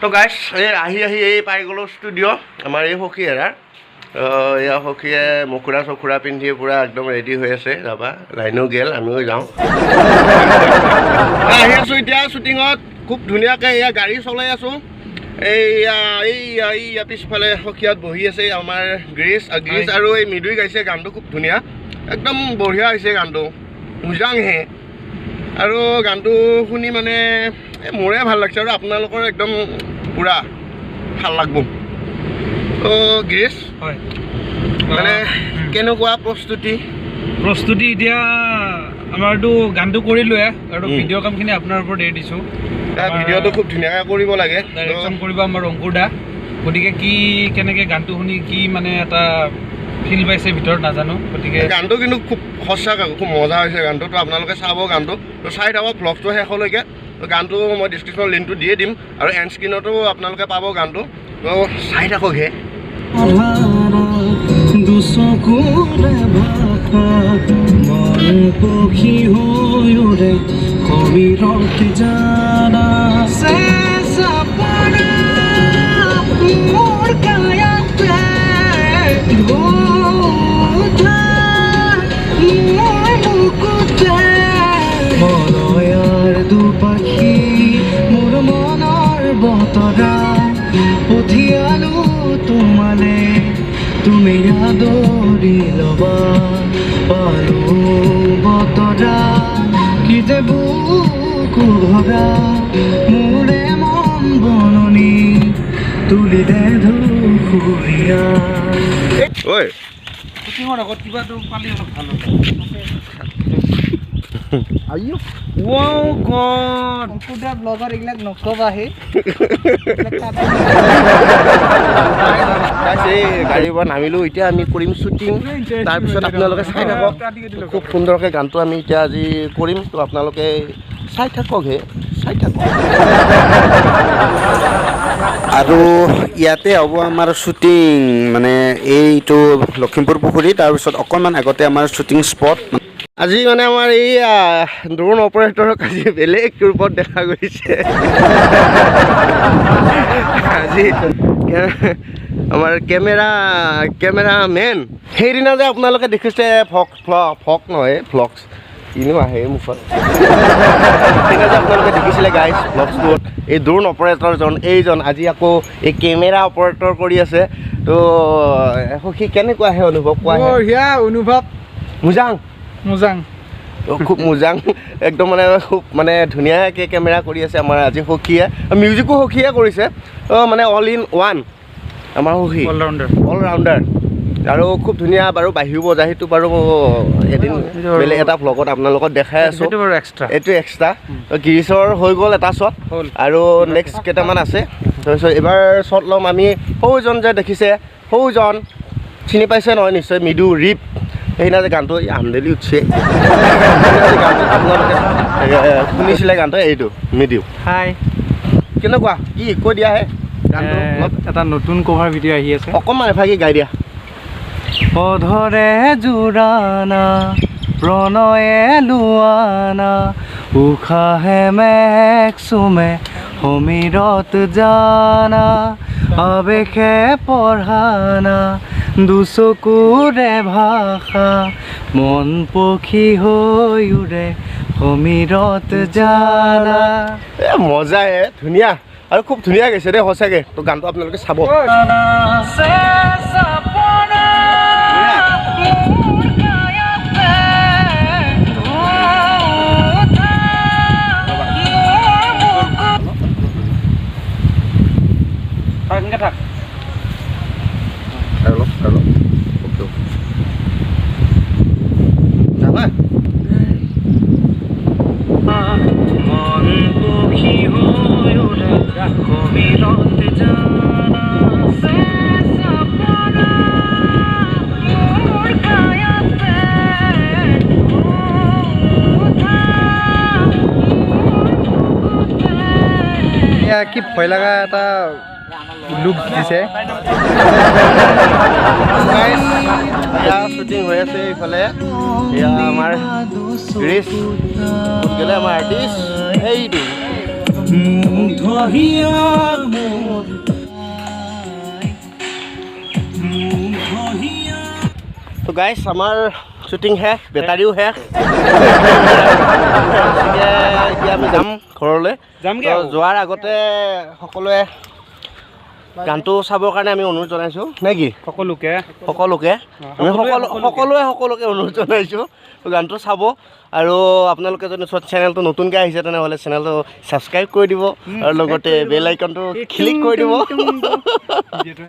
তো গাইছ আহি এই পাই গ'লো ষ্টুডিঅ' আমাৰ এই সখী এৰাৰ এয়া সখীয়ে মুখুৰা চখুৰা পিন্ধি পূৰা একদম ৰেডি হৈ আছে যাবা লাইনো গেল আমিও যাওঁ আহি আছোঁ এতিয়া শ্বুটিঙত খুব ধুনীয়াকৈ এয়া গাড়ী চলাই আছোঁ এইয়া পিছফালে সখীয়াত বহি আছে আমাৰ গ্ৰীচ আৰু এই মৃদুই গাইছে গানটো খুব ধুনীয়া একদম বঢ়িয়া হৈছে গানটো মুজাংহে আৰু গানটো শুনি মানে মোৰে ভাল লাগছে আৰু আপোনালোকৰ একদম পুৰা ভাল লাগব গ্ৰীচ হয় মানে কেনেকুৱা প্ৰস্তুতি এতিয়া আমাৰতো গানটো কৰিলোৱে আৰু ভিডিঅ' কামখিনি আপোনাৰ ওপৰত এৰি দিছোঁ ভিডিঅ'টো খুব ধুনীয়াকৈ কৰিব লাগে ডাইৰেকশ্যন কৰিব আমাৰ অংকুৰ দা গতিকে কেনেকৈ গানটো শুনি কি মানে এটা ফিল পাইছে ভিতৰত নাজানো গতিকে গানটো কিন্তু খুব সঁচাকৈ খুব মজা হৈছে গানটো তো আপোনালোকে চাব গানটো তো চাই থাকক ব্লগটো শেষলৈকে তো গানটো মই ডিছক্ৰিপশ্যনত লিংকটো দিয়ে দিম আৰু এণ্ড স্ক্ৰীণতো আপোনালোকে পাব গানটো তো চাই থাকক হে পঠিয়ালো তোমালে তুমি আদৰি ল'বা পালো বতৰা কি যে বুকু ভৰা মোৰে মন বননি তুলি দে ধুখুৰীয়া ঐ শ্বুটিঙৰ আগত কিবাটো পালি অলপ ভাল আইও ৱাও গড অংকুৰদা ব্লগৰ এইবিলাক নকবাহে গাড়ীৰ পৰা নামিলোঁ এতিয়া আমি কৰিম শ্বুটিং তাৰপিছত আপোনালোকে চাই থাকক খুব সুন্দৰকৈ গানটো আমি এতিয়া আজি কৰিম তো আপোনালোকে চাই থাকক হে চাই থাকক আৰু ইয়াতে হ'ব আমাৰ শ্বুটিং মানে এইটো লখিমপুৰ পুখুৰী তাৰপিছত অকণমান আগতে আমাৰ শ্বুটিং স্পট আজি মানে আমাৰ এই ড্ৰোন অপাৰেটৰক আজি বেলেগ ৰূপত দেখা গৈছে আজি আমাৰ কেমেৰা মেন সেইদিনা যে আপোনালোকে দেখিছে ফক নহয় ভ্লগছ কিনো আহে মুখত সেইদিনা যে আপোনালোকে দেখিছিলে গাইজ ভ্লগছটোত এই ড্ৰোন অপাৰেটৰজন এইজন আজি আকৌ এই কেমেৰা অপাৰেটৰ কৰি আছে তো সি কেনেকুৱা আহে অনুভৱ কোৱা অনুভৱ মুজাং খুব মুজাং একদম খুব ধুনীয়াকৈ কেমেৰা কৰি আছে আমাৰ আজি সখীয়ে মিউজিকো সখীয়ে কৰিছে মানে অল ইন ওৱান আমাৰ সখী অল ৰাউণ্ডাৰ আৰু খুব ধুনীয়া বাৰু বাহিৰো বজায় সেইটো বাৰু এদিন বেলেগ এটা ভ্লগত আপোনালোকক দেখাই আছোঁ এইটো এক্সট্ৰা গিৰিছৰ হৈ গ'ল এটা শ্বট আৰু নেক্সট কেইটামান আছে তাৰপিছত এইবাৰ শ্বট ল'ম আমি সৌজন যে দেখিছে সৌজন চিনি পাইছে নহয় নিশ্চয় মৃদু ৰিপ সেইদিনা যে গানটো আমদেলি উঠছে গানটো আপোনালোকে শুনিছিলে গানটো এইটো মৃদু হাই কেনেকুৱা কি কৈ দিয়াহে গানটো এটা নতুন কভাৰ ভিডিঅ' আহি আছে অকণমান এফাকি গাই দিয়া অধৰে জোৰানা প্ৰণয়ে লোৱানা উশাহে মেঘচুমে সমীৰত জানা আৱেশে পঢ়ানা দুচকুৰে ভাষা মন পক্ষী হৈ উৰে সমীৰত জানা মজাই ধুনীয়া আৰু খুব ধুনীয়া গাইছে দেই সঁচাকৈ তো গানটো আপোনালোকে চাব থাক যাবা কি ভয় লগা এটা লুক দিছে শ্বুটিং হৈ আছে এইফালে এয়া আমাৰ গ্ৰীচ গ'লে আমাৰ আৰ্টিষ্ট সেইটো তো গাইছ আমাৰ শ্বুটিং শেষ বেটাৰীও শেষ এতিয়া আমি যাম ঘৰলৈ যামগে তো যোৱাৰ আগতে সকলোৱে গানটো চাবৰ কাৰণে আমি অনুৰোধ জনাইছোঁ নে কি সকলোকে আমি সকলোকে অনুৰোধ জনাইছোঁ গানটো চাব আৰু আপোনালোকে যদি চেনেলটো নতুনকৈ আহিছে তেনেহ'লে চেনেলটো ছাবস্ক্ৰাইব কৰি দিব আৰু লগতে বেল আইকনটো ক্লিক কৰি দিব